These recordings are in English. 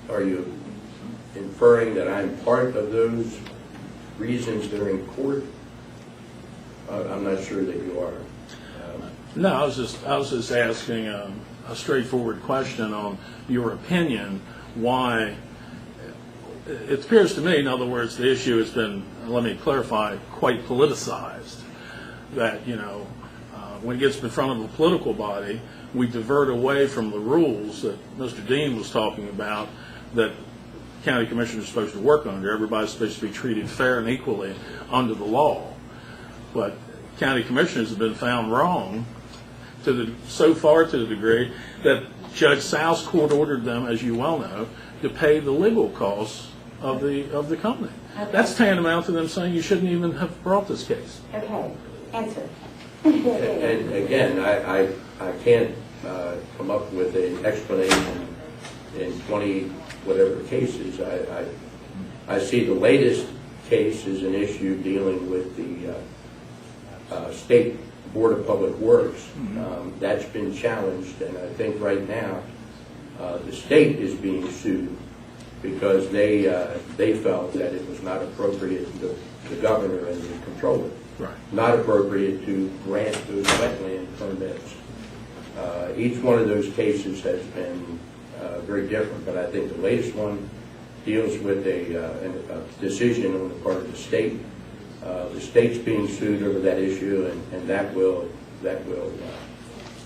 are you inferring that I'm part of those reasons that are in court? I'm not sure that you are. No, I was just asking a straightforward question on your opinion. Why? It appears to me, in other words, the issue has been, let me clarify, quite politicized. That, when it gets in front of a political body, we divert away from the rules that Mr. Dean was talking about that county commissioners are supposed to work under. Everybody's supposed to be treated fair and equally under the law. But county commissioners have been found wrong so far to the degree that Judge South's court ordered them, as you well know, to pay the legal costs of the company. Okay. That's tantamount to them saying you shouldn't even have brought this case. Okay, answer. And again, I can't come up with an explanation in 20 whatever cases. I see the latest case as an issue dealing with the State Board of Public Works. Mm-hmm. That's been challenged, and I think right now the state is being sued because they felt that it was not appropriate, the governor and the controller, right, not appropriate to grant those wetland permits. Each one of those cases has been very different, but I think the latest one deals with a decision on the part of the state. The state's being sued over that issue, and that will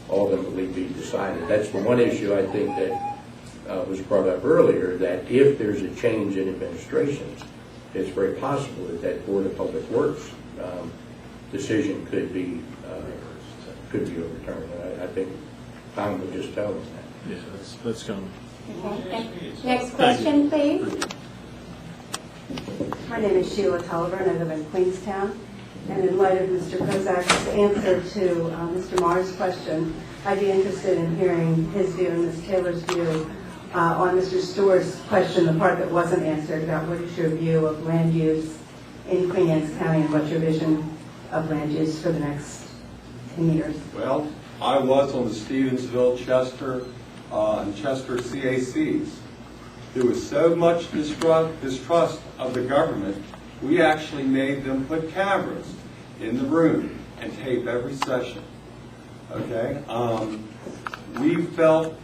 ultimately be decided. That's the one issue I think that was brought up earlier, that if there's a change in administration, it's very possible that Board of Public Works decision could be overturned. I think Tom would just tell them that. Yeah, that's coming. Okay. Next question, please. My name is Sheila Tolliver, and I live in Queenstown. And in light of Mr. Kozak's answer to Mr. Marr's question, I'd be interested in hearing his view and Ms. Taylor's view on Mr. Stewart's question, the part that wasn't answered, about what is your view of land use in Queen Anne's County and what's your vision of land use for the next 10 years? Well, I was on the Stevensville, Chester, and Chester CACs. There was so much distrust of the government, we actually made them put cameras in the room and tape every session. Okay? We felt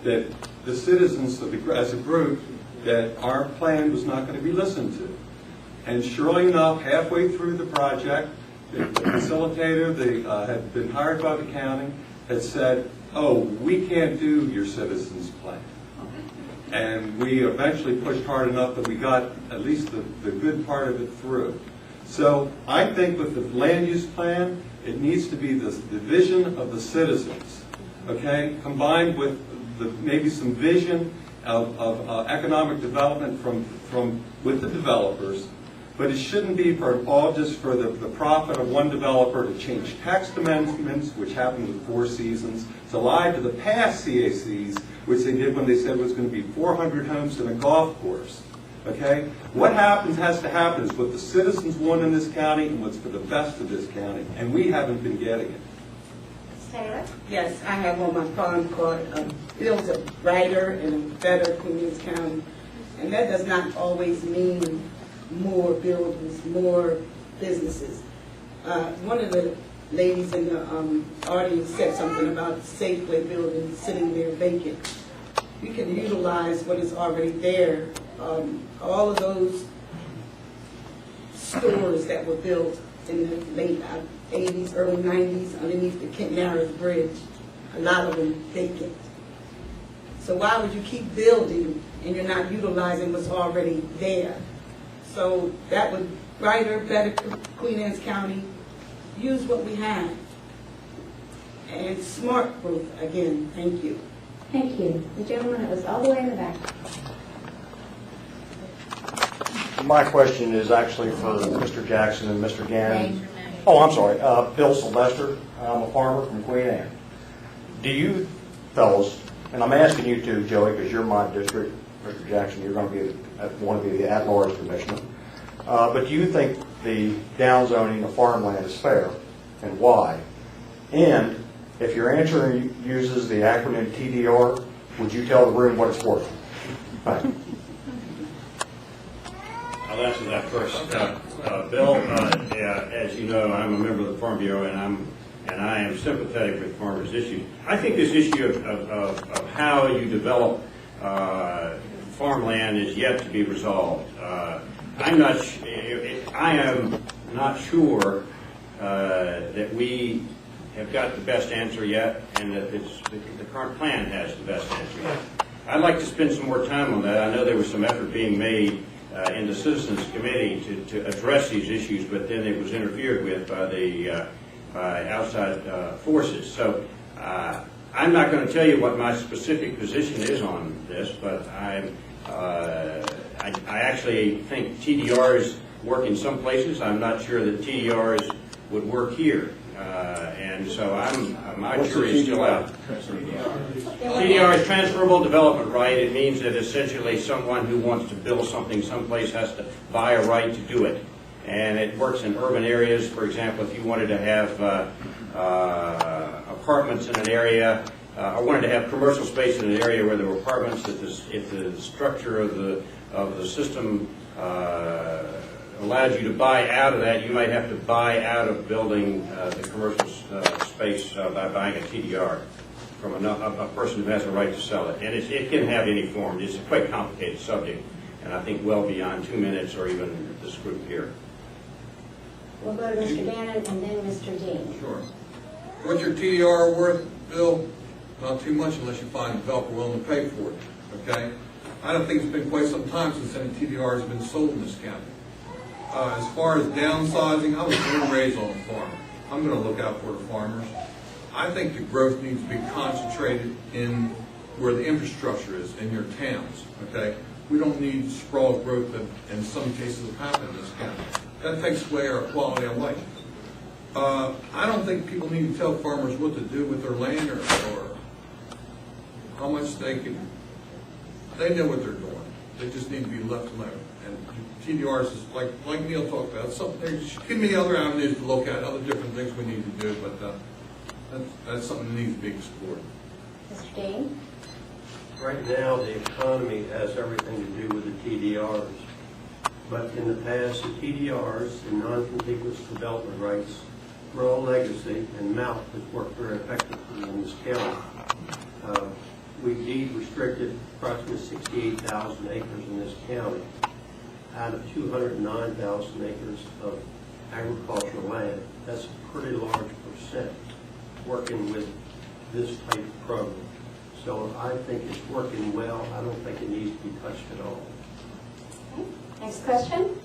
that the citizens as a group, that our plan was not going to be listened to. And surely enough, halfway through the project, the facilitator had been hired by the county, had said, oh, we can't do your citizens' plan. And we eventually pushed hard enough that we got at least the good part of it through. So I think with the land use plan, it needs to be the vision of the citizens, okay, combined with maybe some vision of economic development with the developers. But it shouldn't be all just for the profit of one developer to change text amendments, which happened with Four Seasons, to lie to the past CACs, which they did when they said it was going to be 400 homes and a golf course. Okay? What has to happen is what the citizens want in this county and what's for the best of this county, and we haven't been getting it. Taylor? Yes, I have on my farm called Bill's a brighter and a better Queen Anne's County, and that does not always mean more buildings, more businesses. One of the ladies in the audience said something about Safeway building sitting there vacant. We can utilize what is already there. All of those stores that were built in the late 80s, early 90s underneath the Kent Narrows Bridge, a lot of them vacant. So why would you keep building and you're not utilizing what's already there? So that would brighter, better Queen Anne's County, use what we have. And smart growth, again, thank you. Thank you. The gentleman that was all the way in the back. My question is actually for Mr. Jackson and Mr. Gannon. Oh, I'm sorry. Bill Sylvester. I'm a farmer from Queen Anne. Do you fellows, and I'm asking you too, Joey, because you're my district, Mr. Jackson, you're going to want to be the at-large commissioner. But do you think the downzoning of farmland is fair, and why? And if your answer uses the acronym TDR, would you tell the room what it's worth? Thank you. I'll answer that first. Bill, as you know, I'm a member of the Farm Bureau, and I am sympathetic with farmers' issues. I think this issue of how you develop farmland is yet to be resolved. I am not sure that we have got the best answer yet, and that the current plan has the best answer yet. I'd like to spend some more time on that. I know there was some effort being made in the Citizens Committee to address these issues, but then it was interfered with by the outside forces. So I'm not going to tell you what my specific position is on this, but I actually think TDRs work in some places. I'm not sure that TDRs would work here. And so my jury is still out. TDR is transferable development right. It means that essentially someone who wants to build something someplace has to buy a right to do it. And it works in urban areas. For example, if you wanted to have apartments in an area, or wanted to have commercial space in an area where there were apartments, if the structure of the system allowed you to buy out of that, you might have to buy out of building the commercial space by buying a TDR from a person who has a right to sell it. And it can have any form. It's a quite complicated subject, and I think well beyond 2 minutes or even this group here. We'll go to Mr. Gannon and then Mr. Dean. Sure. What's your TDR worth, Bill? Not too much unless you find a developer willing to pay for it, okay? I don't think it's been quite some time since any TDR has been sold in this county. As far as downsizing, I was born and raised on a farm. I'm going to look out for the farmers. I think the growth needs to be concentrated in where the infrastructure is, in your towns, okay? We don't need sprawl growth that in some cases have happened in this county. That takes away our quality of life. I don't think people need to tell farmers what to do with their land or how much they know what they're doing. They just need to be left alone. And TDRs is like Neil talked about. Give me other avenues to look at, other different things we need to do, but that's something that needs to be explored. Mr. Dean? Right now, the economy has everything to do with the TDRs. But in the past, the TDRs, the non-contiguous development rights, were all legacy, and MALP has worked very effectively in this county. We deed restricted approximately 68,000 acres in this county out of 209,000 acres of agricultural land. That's a pretty large percent working with this type of program. So I think it's working well. I don't think it needs to be touched at all. Okay. Next question.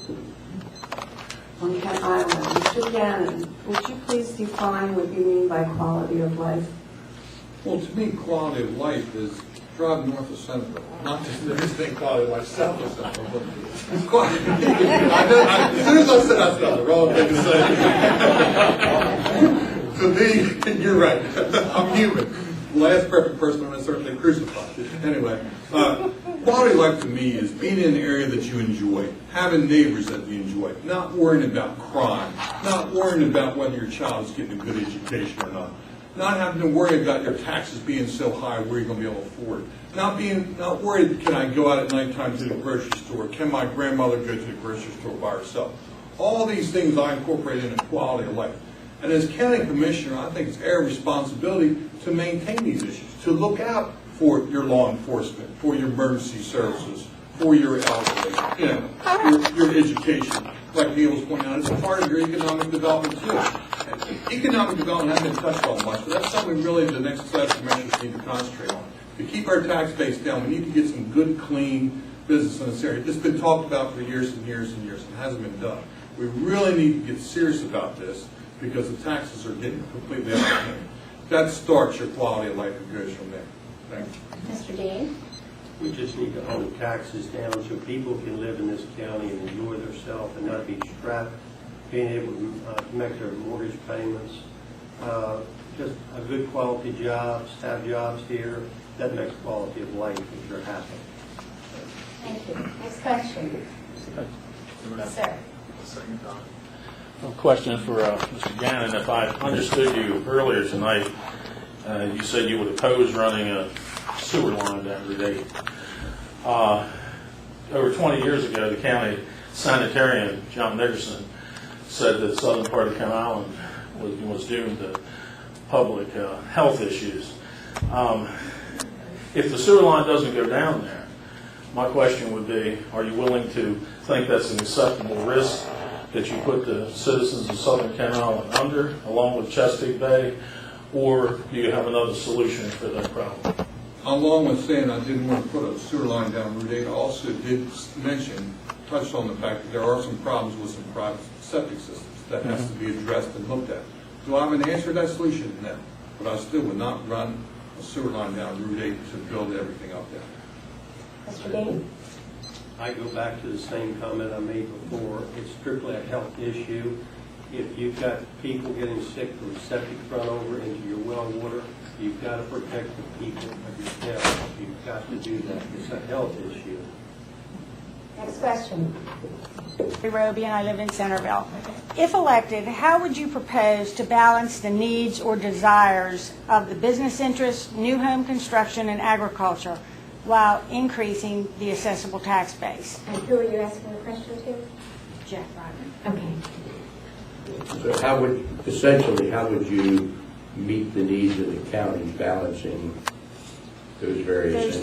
On Kent Island, Mr. Gannon, would you please define what you mean by quality of life? Well, to me, quality of life is drive north of Centerville. Not just everything quality of life south of Centerville, but it's quality. As soon as I said that's not the wrong thing to say. To me, you're right. I'm human. The last perfect person on earth certainly crucified. Anyway, quality of life to me is being in an area that you enjoy, having neighbors that you enjoy, not worrying about crime, not worrying about whether your child is getting a good education or not having to worry about your taxes being so high where you're going to be able to afford it, not worried, can I go out at nighttime to the grocery store, can my grandmother go to the grocery store by herself. All these things I incorporate into quality of life. And as county commissioner, I think it's our responsibility to maintain these issues, to look out for your law enforcement, for your emergency services, for your elderly, your education. Like Neil was pointing out, it's a part of your economic development too. Economic development hasn't been touched on much, but that's something really the next set of commissioners need to concentrate on. To keep our tax base down, we need to get some good, clean business in this area. It's been talked about for years and years and years, and it hasn't been done. We really need to get serious about this because the taxes are getting completely out of hand. That starts your quality of life and goes from there. Thank you. Mr. Dean? We just need to hold taxes down so people can live in this county and enjoy themselves and not be strapped, being able to make their mortgage payments. Just a good quality jobs, have jobs here. That makes quality of life if you're happy. Thank you. Next question. Yes, sir. A question for Mr. Gannon. If I understood you earlier tonight, you said you would oppose running a sewer line down the Dayton. Over 20 years ago, the county sanitarian, John Nickerson, said that the southern part of Kent Island was doomed to public health issues. If the sewer line doesn't go down there, my question would be, are you willing to think that's an acceptable risk that you put the citizens of southern Kent Island under, along with Chesapeake Bay, or do you have another solution for that problem? Along with saying I didn't want to put a sewer line down Route 8, I also did touched on the fact that there are some problems with some private septic systems that has to be addressed and looked at. Do I have an answer to that solution? No. But I still would not run a sewer line down Route 8 to build everything up there. Mr. Dean? I go back to the same comment I made before. It's strictly a health issue. If you've got people getting sick from septic run over into your well water, you've got to protect the people of your town. You've got to do that. It's a health issue. Next question. Roby, and I live in Centerville. If elected, how would you propose to balance the needs or desires of the business interests, new home construction, and agriculture while increasing the assessable tax base? And who are you asking the question to? Jeff Ryder. Okay. So essentially, how would you meet the needs of the county balancing those various